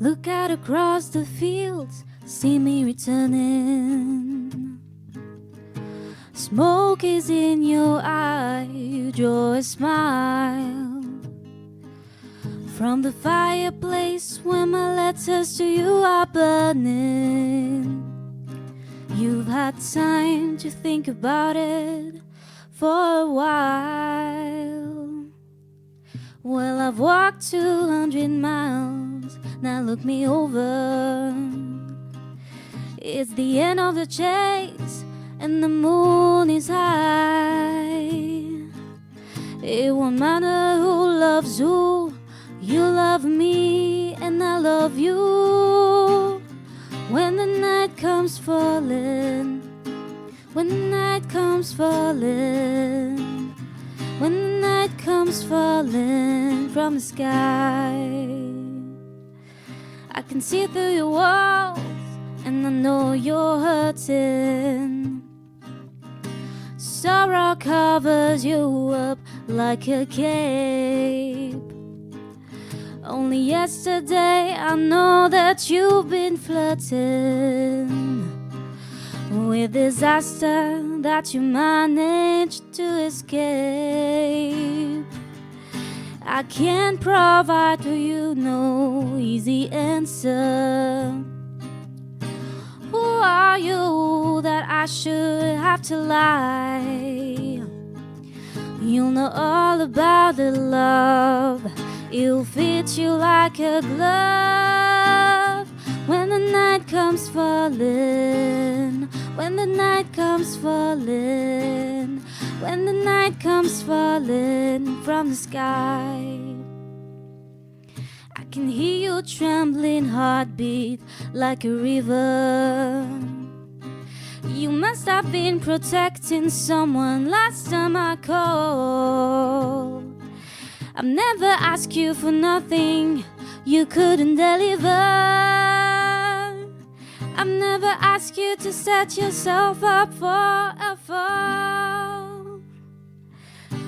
Look out across the fields, see me returning. Smoke is in your eye, you draw a smile from the fireplace where my letters to you are burning. You've had time to think about it for a while. Well, I've walked 200 miles, now look me over. It's the end of the chase and the moon is high. It won't matter who loves who, you love me and I love you. When the night comes falling, when the night comes falling, when the night comes falling from the sky, I can see through your walls and I know you're hurting. Sorrow covers you up like a cape. Only yesterday I know that you've been flirting with disaster that you managed to escape. I can't provide to you no easy answer. Who are you that I should have to lie? You'll know all about the love, it'll fit you like a glove. When the night comes falling, when the night comes falling, when the night comes falling from the sky, I can hear your trembling heartbeat like a river. You must have been protecting someone last time I called. I've never asked you for nothing you couldn't deliver. I've never asked you to set yourself up for a fall.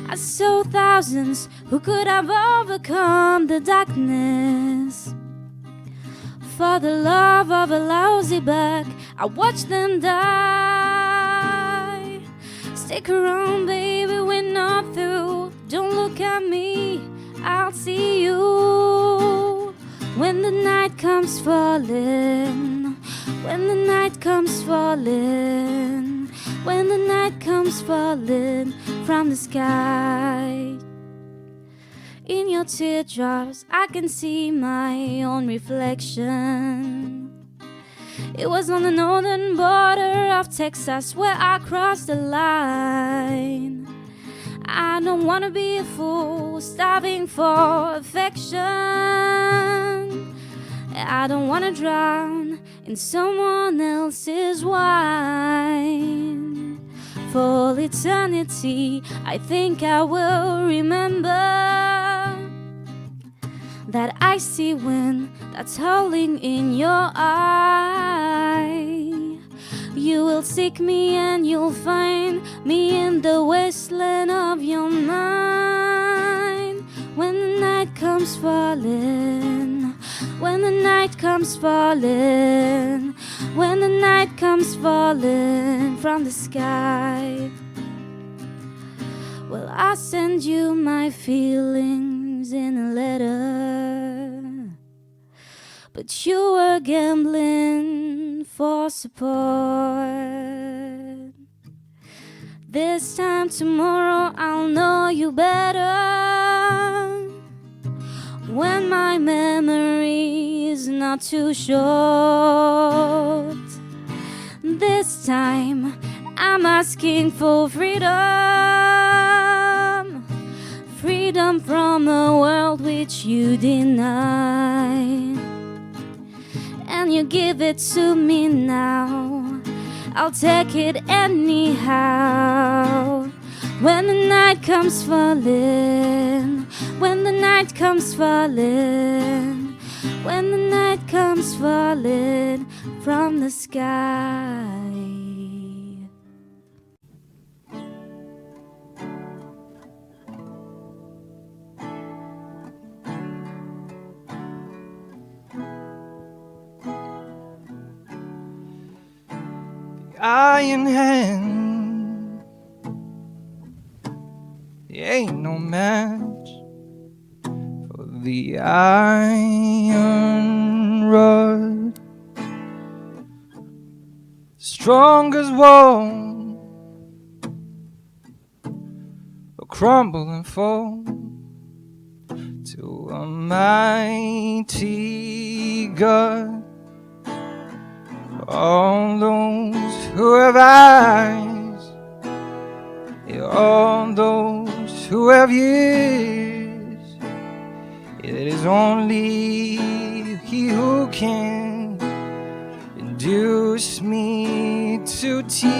I saw thousands who could have overcome the darkness. For the love of a lousy bag, I watched them die. Stick around, baby, we're not through. Don't look at me, I'll see you. When the night comes falling, when the night comes falling, when the night comes falling from the sky. In your teardrops, I can see my own reflection. It was on the northern border of Texas where I crossed the line. I don't wanna be a fool, starving for affection. I don't wanna drown in someone else's wine. For eternity, I think I will remember that icy wind that's howling in your eye. You will seek me and you'll find me in the wasteland of your mind. When the night comes falling, when the night comes falling, when the night comes falling from the sky, well, I'll send you my feelings in a letter, but you were gambling for support. This time tomorrow I'll know you better, when my memory is not too short. This time I'm asking for freedom, freedom from a world which you deny. And you give it to me now, I'll take it anyhow. When the night comes falling, when the night comes falling, when the night comes falling from the sky. iron hand. There ain't no match for the iron rod. Strong as wall will crumble and fall to a mighty God. All those who have eyes, all those who have ears, it is only He who can induce me to tears.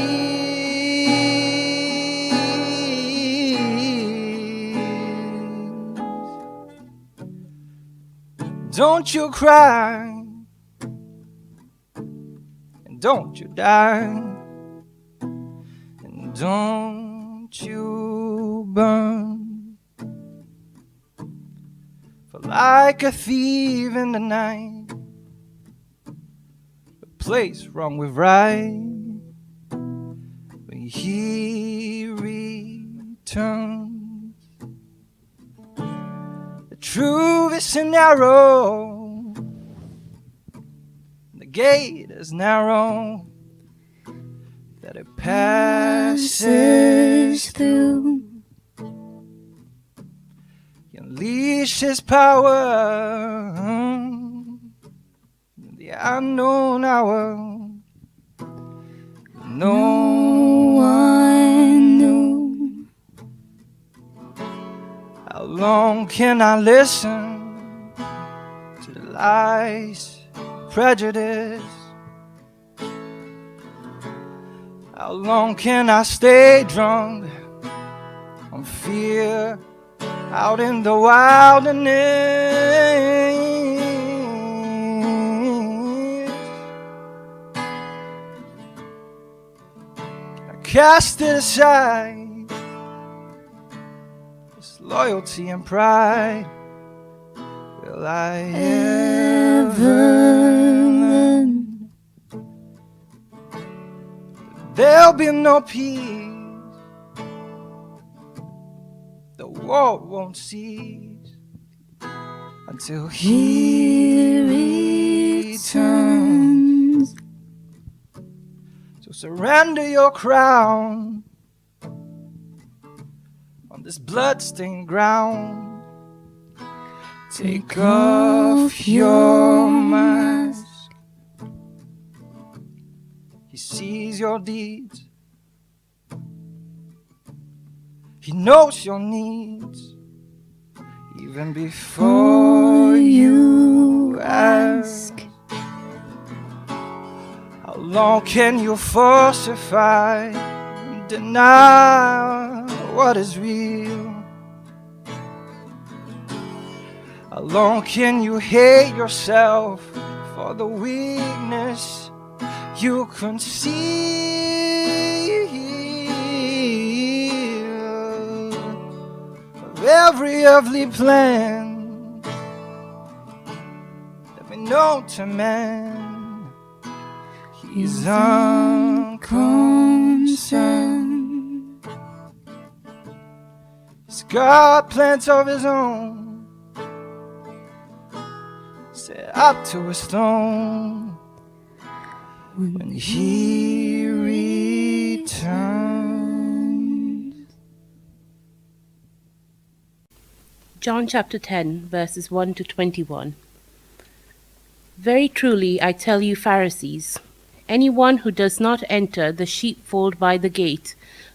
Don't you cry, and don't you die, and don't you burn. For like a thief in the night, a place wrong with right, when He returns. The truth is narrow, the gate is narrow, that it passes through. He unleashes His power in the unknown hour. No one knew. How long can I listen to the lies, prejudice? How long can I stay drunk on fear out in the wilderness? I cast it aside, this loyalty and pride. Will I ever learn? There'll be no peace, the war won't cease until He returns. So surrender your crown on this bloodstained ground. Take off your mask. He sees your deeds. He knows your needs even before you ask. How long can you falsify and deny what is real? How long can you hate yourself for the weakness you conceal of every earthly plan that we know to man? He's unconcerned. He's got plans of His own, set up to a stone. When He returns. John chapter 10, verses 1 to 21. Very truly I tell you, Pharisees, anyone who does not enter the sheepfold by the gate,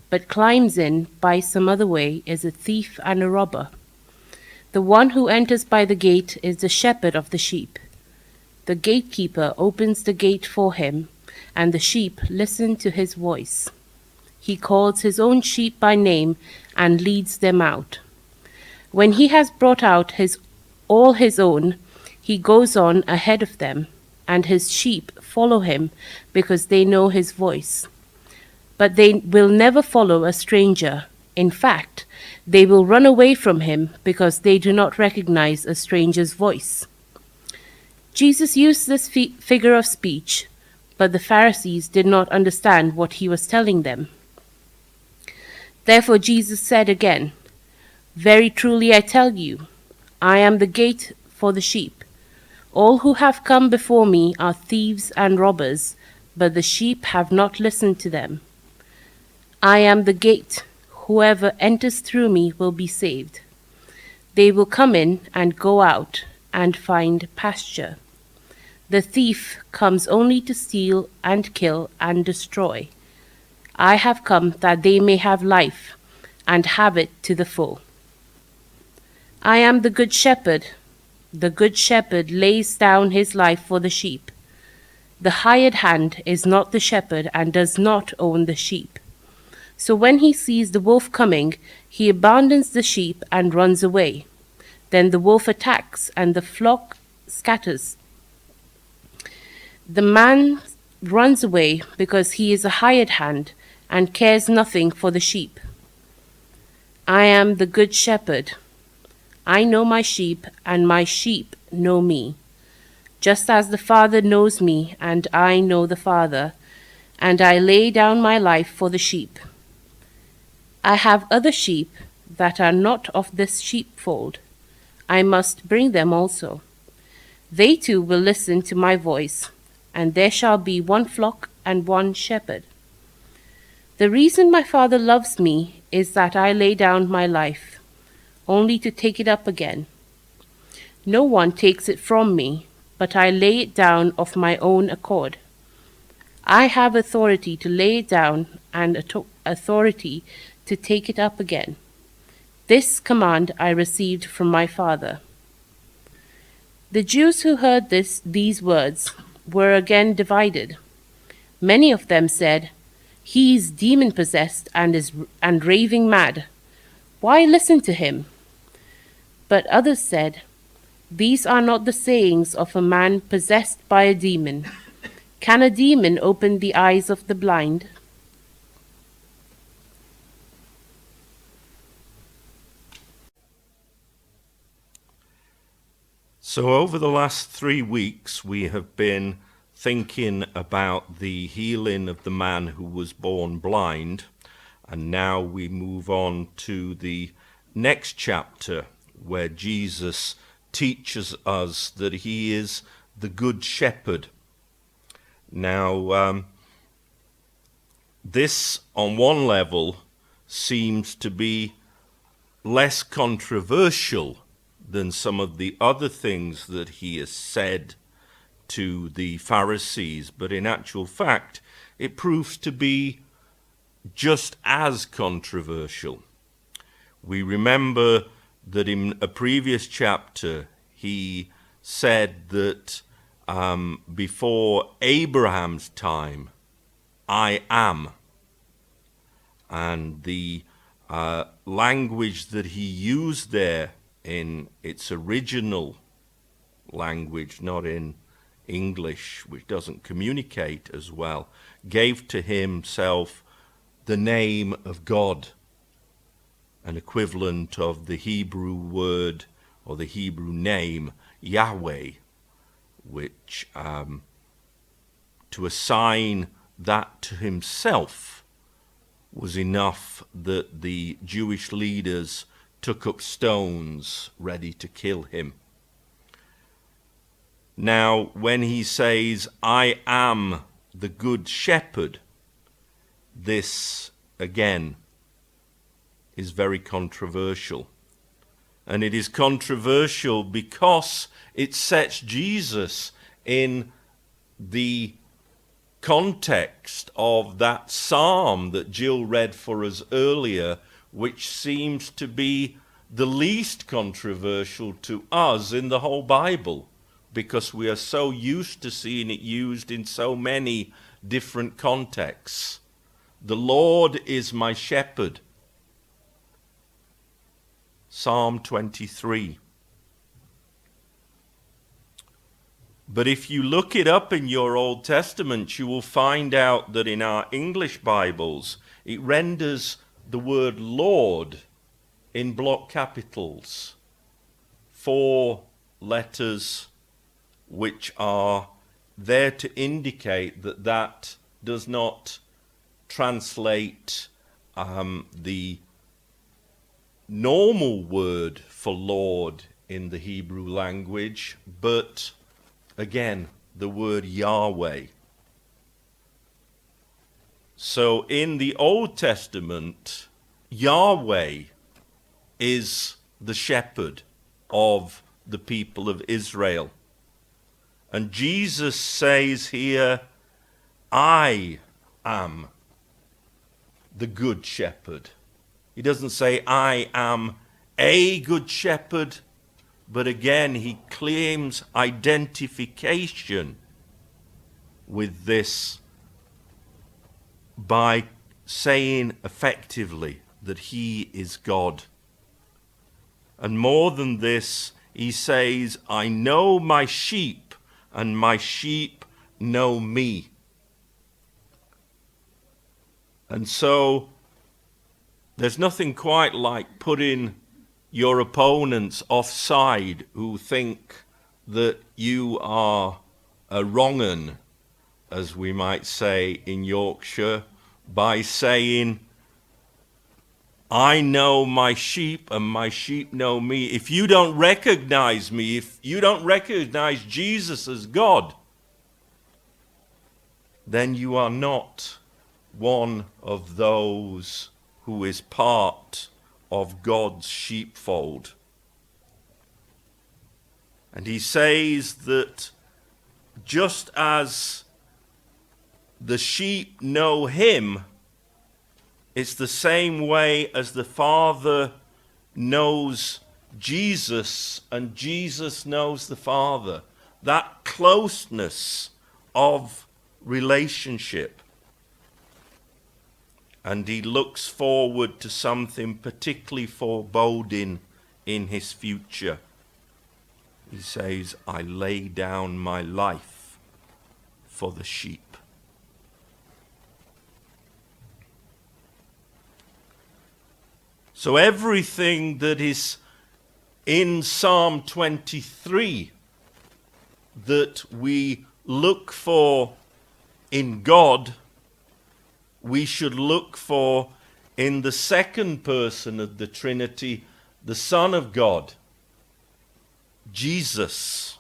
but climbs in by some other way, is a thief and a robber. The one who enters by the gate is the shepherd of the sheep. The gatekeeper opens the gate for him, and the sheep listen to his voice. He calls his own sheep by name and leads them out. When he has brought out all his own, he goes on ahead of them, and his sheep follow him because they know his voice. But they will never follow a stranger. In fact, they will run away from him because they do not recognize a stranger's voice. Jesus used this figure of speech, But the Pharisees did not understand what he was telling them. Therefore Jesus said again, "Very truly I tell you, I am the gate for the sheep. All who have come before me are thieves and robbers, but the sheep have not listened to them. I am the gate. Whoever enters through me will be saved. They will come in and go out and find pasture. The thief comes only to steal and kill and destroy. I have come that they may have life and have it to the full. I am the good shepherd. The good shepherd lays down his life for the sheep. The hired hand is not the shepherd and does not own the sheep. So when he sees the wolf coming, he abandons the sheep and runs away. Then the wolf attacks and the flock scatters. The man runs away because he is a hired hand and cares nothing for the sheep. I am the good shepherd. I know my sheep, and my sheep know me, just as the Father knows me, and I know the Father, and I lay down my life for the sheep. I have other sheep that are not of this sheepfold. I must bring them also. They too will listen to my voice, and there shall be one flock and one shepherd. The reason my Father loves me is that I lay down my life, only to take it up again. No one takes it from me, but I lay it down of my own accord. I have authority to lay it down and authority to take it up again. This command I received from my Father." The Jews who heard these words were again divided. Many of them said, "He is demon-possessed and raving mad. Why listen to him?" But others said, "These are not the sayings of a man possessed by a demon. Can a demon open the eyes of the blind?" So over the last 3 weeks, we have been thinking about the healing of the man who was born blind. And now we move on to the next chapter, where Jesus teaches us that he is the good shepherd. Now, this on one level seems to be less controversial than some of the other things that he has said to the Pharisees, but in actual fact, it proves to be just as controversial. We remember that in a previous chapter, he said that before Abraham's time, I am. And the language that he used there in its original language, not in English, which doesn't communicate as well, gave to himself the name of God, an equivalent of the Hebrew word or the Hebrew name Yahweh, which to assign that to himself was enough that the Jewish leaders took up stones ready to kill him. Now, when he says, I am the good shepherd, this, again, is very controversial. And it is controversial because it sets Jesus in the context of that psalm that Jill read for us earlier, which seems to be the least controversial to us in the whole Bible, because we are so used to seeing it used in so many different contexts. The Lord is my shepherd. Psalm 23. But if you look it up in your Old Testament, you will find out that in our English Bibles, it renders the word Lord in block capitals. 4 letters which are there to indicate that that does not translate the normal word for Lord in the Hebrew language, but again, the word Yahweh. So in the Old Testament, Yahweh is the shepherd of the people of Israel. And Jesus says here, I am the good shepherd. He doesn't say, I am a good shepherd, but again, he claims identification with this by saying effectively that he is God. And more than this, he says, I know my sheep, and my sheep know me. And so, there's nothing quite like putting your opponents offside who think that you are a wrong 'un, as we might say in Yorkshire, by saying, I know my sheep and my sheep know me. If you don't recognize me, if you don't recognize Jesus as God, then you are not one of those who is part of God's sheepfold. And he says that just as the sheep know him, it's the same way as the Father knows Jesus and Jesus knows the Father. That closeness of relationship. And he looks forward to something particularly foreboding in his future. He says, I lay down my life for the sheep. So everything that is in Psalm 23 that we look for in God, we should look for in the second person of the Trinity, the Son of God, Jesus.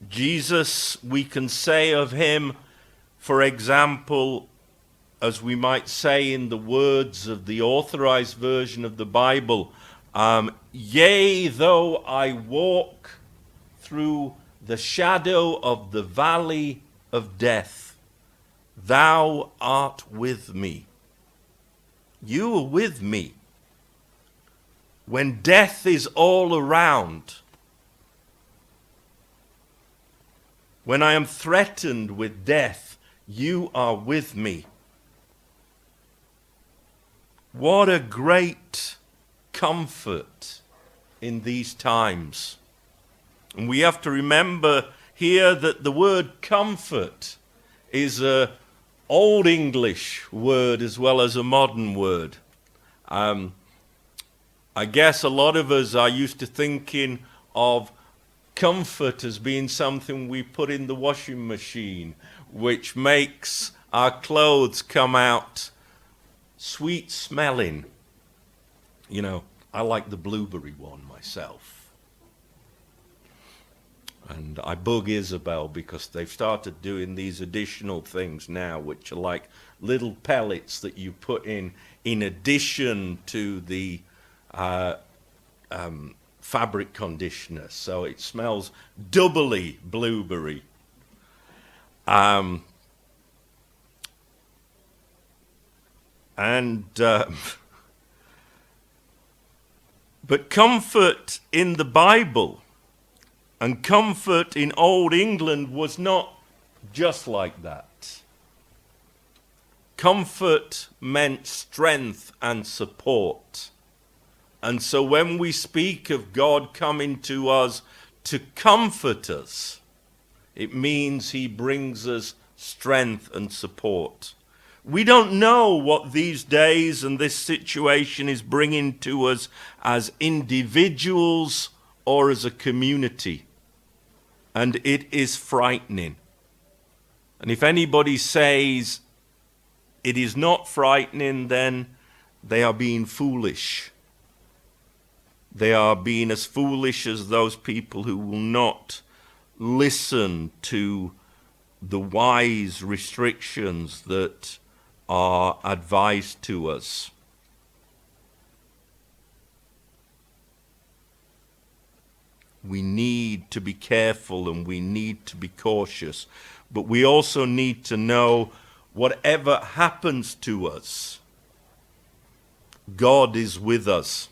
Jesus, we can say of him, for example, as we might say in the words of the authorized version of the Bible, yea, though I walk through the shadow of the valley of death, thou art with me. You are with me. When death is all around, when I am threatened with death, you are with me. What a great comfort in these times. And we have to remember here that the word comfort is an Old English word as well as a modern word. I guess a lot of us are used to thinking of comfort as being something we put in the washing machine, which makes our clothes come out sweet smelling. You know, I like the blueberry one myself. And I bug Isabel because they've started doing these additional things now, which are like little pellets that you put in addition to the fabric conditioner. So it smells doubly blueberry. But comfort in the Bible and comfort in Old England was not just like that. Comfort meant strength and support. And so when we speak of God coming to us to comfort us, it means he brings us strength and support. We don't know what these days and this situation is bringing to us as individuals or as a community. And it is frightening. And if anybody says it is not frightening, then they are being foolish. They are being as foolish as those people who will not listen to the wise restrictions that are advised to us. We need to be careful and we need to be cautious, but we also need to know whatever happens to us, God is with us.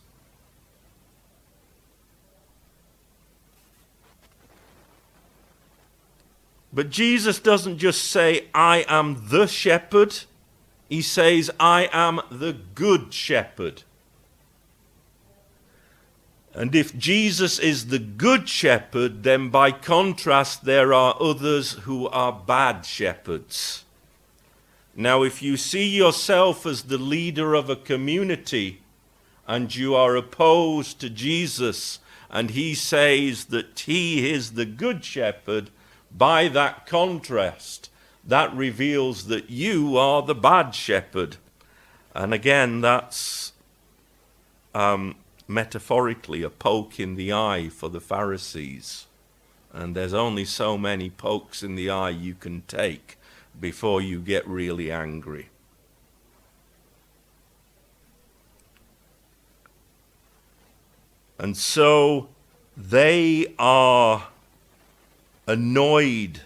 But Jesus doesn't just say, I am the shepherd. He says, I am the good shepherd. And if Jesus is the good shepherd, then by contrast there are others who are bad shepherds. Now, if you see yourself as the leader of a community and you are opposed to Jesus and he says that he is the good shepherd, by that contrast, that reveals that you are the bad shepherd. And again, that's metaphorically a poke in the eye for the Pharisees. And there's only so many pokes in the eye you can take before you get really angry. And so they are annoyed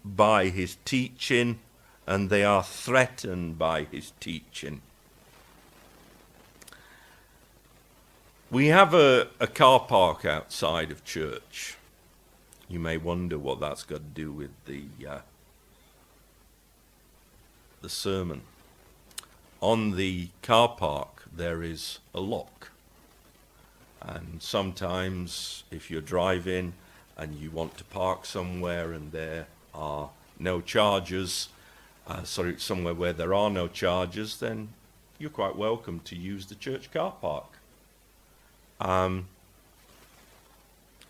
by his teaching, and they are threatened by his teaching. We have a car park outside of church. You may wonder what that's got to do with the sermon. On the car park there is a lock, and sometimes if you're driving and you want to park somewhere and there are no charges, somewhere where there are no charges, then you're quite welcome to use the church car park. And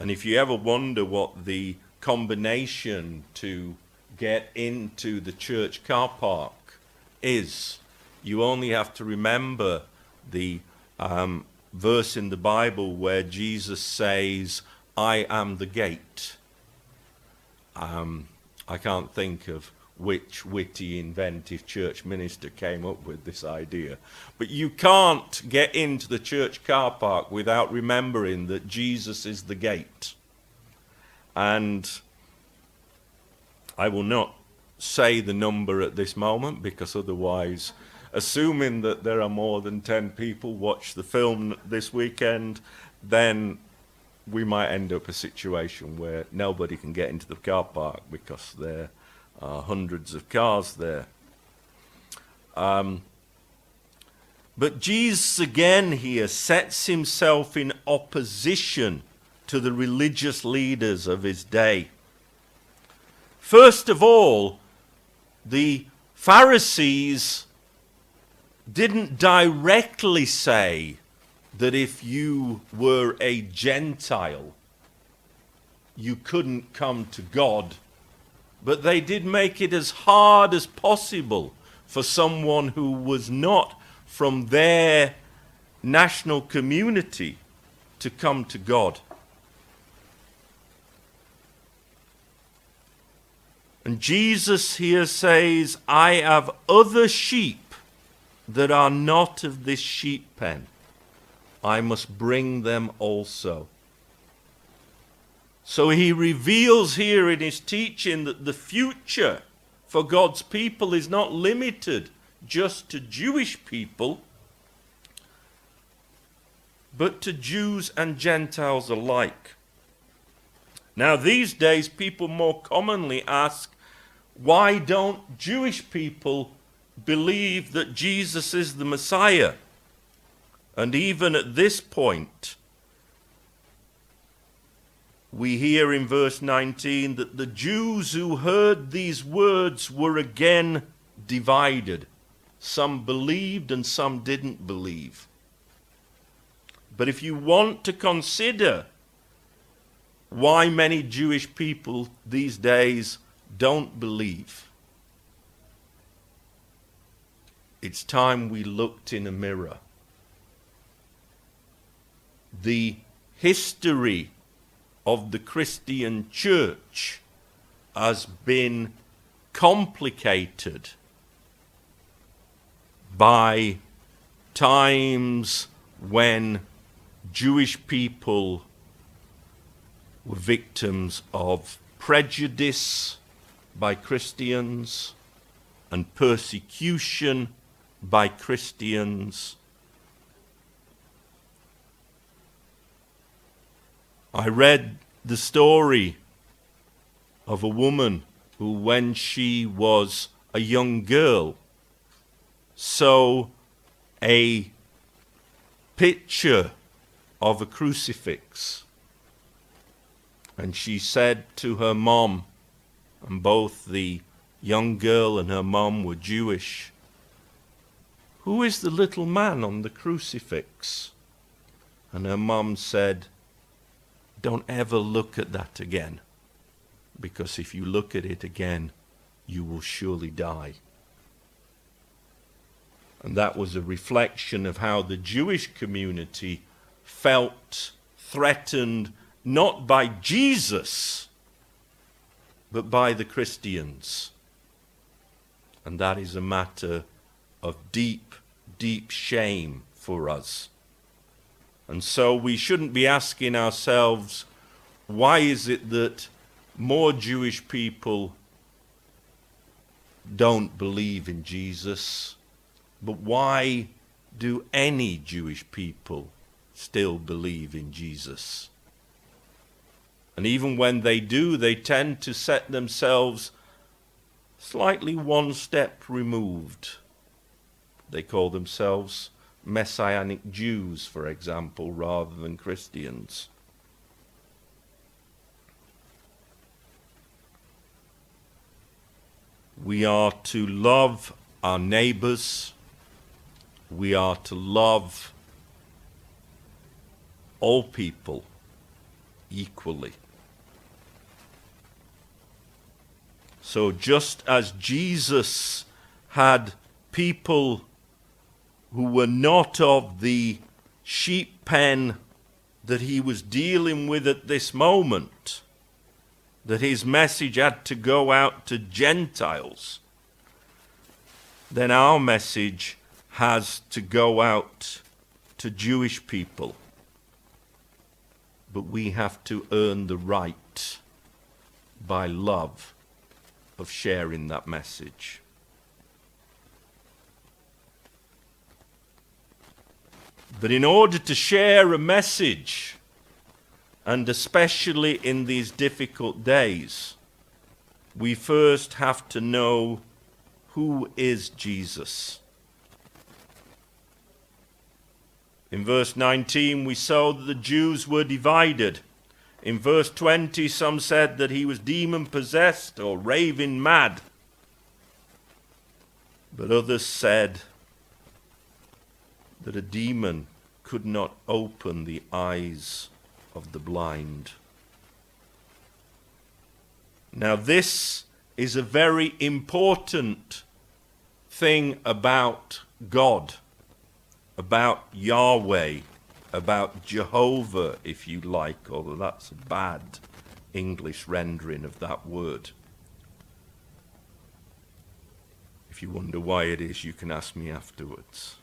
if you ever wonder what the combination to get into the church car park is, you only have to remember the verse in the Bible where Jesus says, I am the gate. I can't think of which witty, inventive church minister came up with this idea. But you can't get into the church car park without remembering that Jesus is the gate. And I will not say the number at this moment, because otherwise, assuming that there are more than 10 people watch the film this weekend, then we might end up a situation where nobody can get into the car park because there are hundreds of cars there. But Jesus again here sets himself in opposition to the religious leaders of his day. First of all, the Pharisees didn't directly say that if you were a Gentile, you couldn't come to God. But they did make it as hard as possible for someone who was not from their national community to come to God. And Jesus here says, I have other sheep that are not of this sheep pen. I must bring them also. So he reveals here in his teaching that the future for God's people is not limited just to Jewish people, but to Jews and Gentiles alike. Now, these days, people more commonly ask, why don't Jewish people believe that Jesus is the Messiah? And even at this point, we hear in verse 19 that the Jews who heard these words were again divided. Some believed and some didn't believe. But if you want to consider why many Jewish people these days don't believe, it's time we looked in a mirror. The history of the Christian church has been complicated by times when Jewish people were victims of prejudice by Christians and persecution by Christians. I read the story of a woman who, when she was a young girl, saw a picture of a crucifix. And she said to her mom, and both the young girl and her mom were Jewish, "Who is the little man on the crucifix?" And her mom said, "Don't ever look at that again, because if you look at it again, you will surely die." And that was a reflection of how the Jewish community felt threatened not by Jesus, but by the Christians. And that is a matter of deep, deep shame for us. And so we shouldn't be asking ourselves, why is it that more Jewish people don't believe in Jesus? But why do any Jewish people still believe in Jesus? And even when they do, they tend to set themselves slightly one step removed. They call themselves Messianic Jews, for example, rather than Christians. We are to love our neighbors. We are to love all people equally. So just as Jesus had people who were not of the sheep pen that he was dealing with at this moment, that his message had to go out to Gentiles, then our message has to go out to Jewish people. But we have to earn the right by love of sharing that message. But in order to share a message, and especially in these difficult days, we first have to know who is Jesus. In verse 19, we saw that the Jews were divided. In verse 20, some said that he was demon-possessed or raving mad. But others said that a demon could not open the eyes of the blind. Now this is a very important thing about God, about Yahweh, about Jehovah, if you like, although that's a bad English rendering of that word. If you wonder why it is, you can ask me afterwards.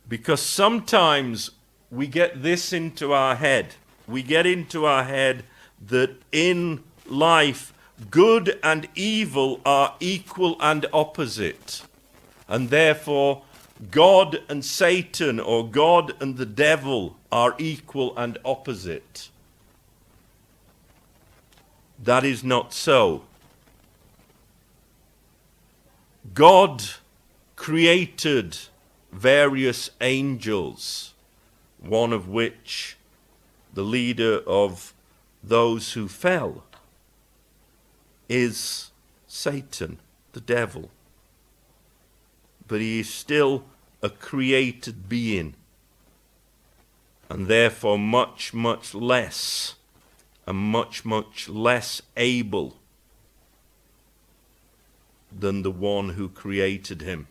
Because sometimes we get this into our head. We get into our head that in life, good and evil are equal and opposite. And therefore, God and Satan, or God and the devil, are equal and opposite. That is not so. God created various angels, one of which, the leader of those who fell, is Satan, the devil. But he is still a created being, and therefore much, much less, and much, much less able than the one who created him.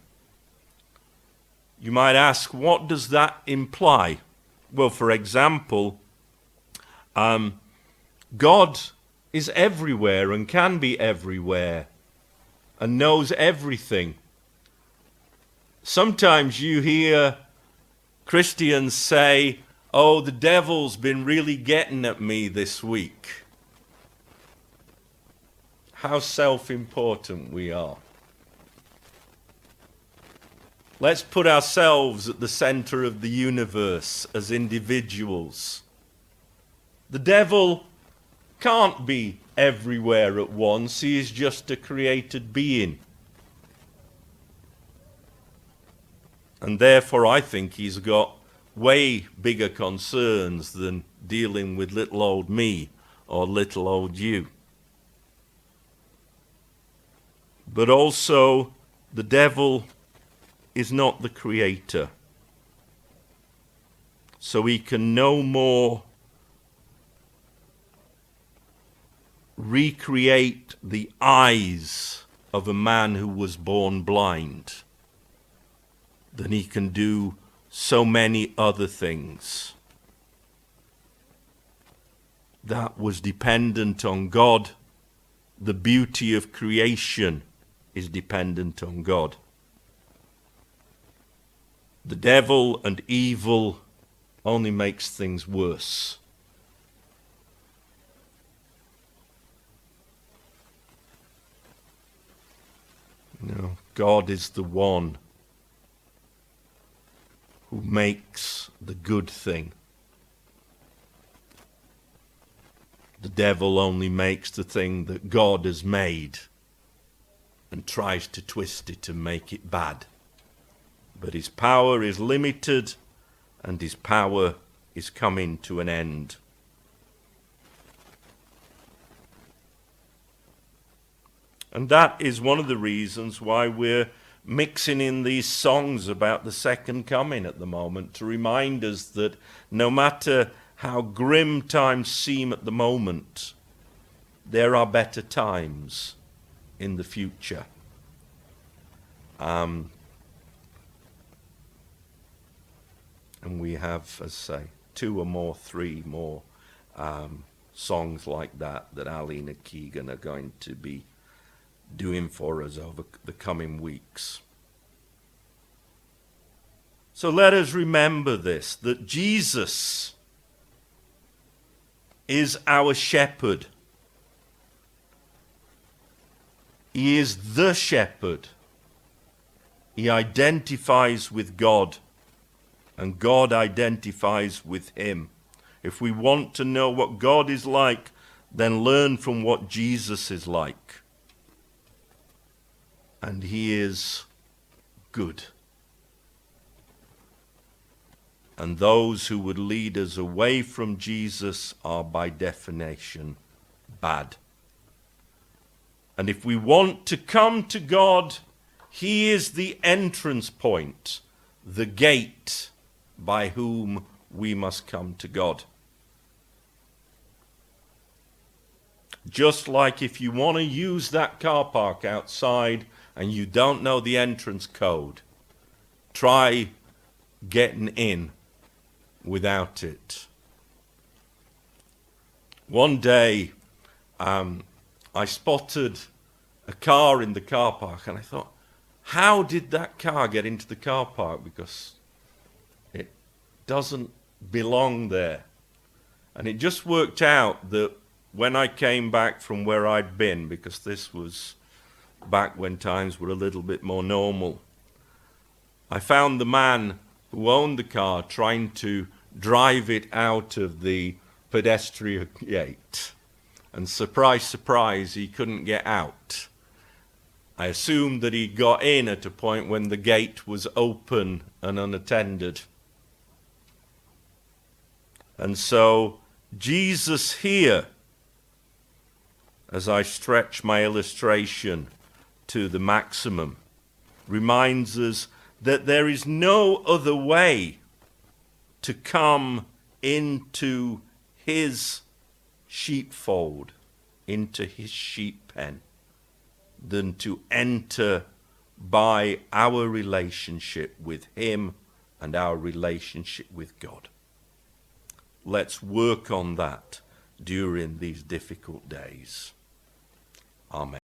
You might ask, what does that imply? Well, for example, God is everywhere and can be everywhere and knows everything. Sometimes you hear Christians say, oh, the devil's been really getting at me this week. How self-important we are. Let's put ourselves at the center of the universe as individuals. The devil can't be everywhere at once. He is just a created being. And therefore I think he's got way bigger concerns than dealing with little old me or little old you. But also, the devil is not the creator. So he can no more recreate the eyes of a man who was born blind than he can do so many other things. That was dependent on God. The beauty of creation is dependent on God. The devil and evil only makes things worse. No, God is the one who makes the good thing. The devil only makes the thing that God has made and tries to twist it and make it bad. But his power is limited, and his power is coming to an end. And that is one of the reasons why we're mixing in these songs about the second coming at the moment, to remind us that no matter how grim times seem at the moment, there are better times in the future. And we have, as I say, 2 or more, 3 more songs like that Aline and Keegan are going to be doing for us over the coming weeks. So let us remember this, that Jesus is our shepherd. He is the shepherd. He identifies with God, and God identifies with him. If we want to know what God is like, then learn from what Jesus is like. And he is good. And those who would lead us away from Jesus are by definition bad. And if we want to come to God, he is the entrance point, the gate by whom we must come to God. Just like if you want to use that car park outside and you don't know the entrance code, try getting in without it. One day, I spotted a car in the car park, and I thought, how did that car get into the car park? Because it doesn't belong there. And it just worked out that when I came back from where I'd been, because this was back when times were a little bit more normal, I found the man who owned the car trying to drive it out of the pedestrian gate. And surprise, surprise, he couldn't get out. I assumed that he got in at a point when the gate was open and unattended. And so Jesus here, as I stretch my illustration to the maximum, reminds us that there is no other way to come into his sheepfold, into his sheep pen, than to enter by our relationship with him and our relationship with God. Let's work on that during these difficult days. Amen.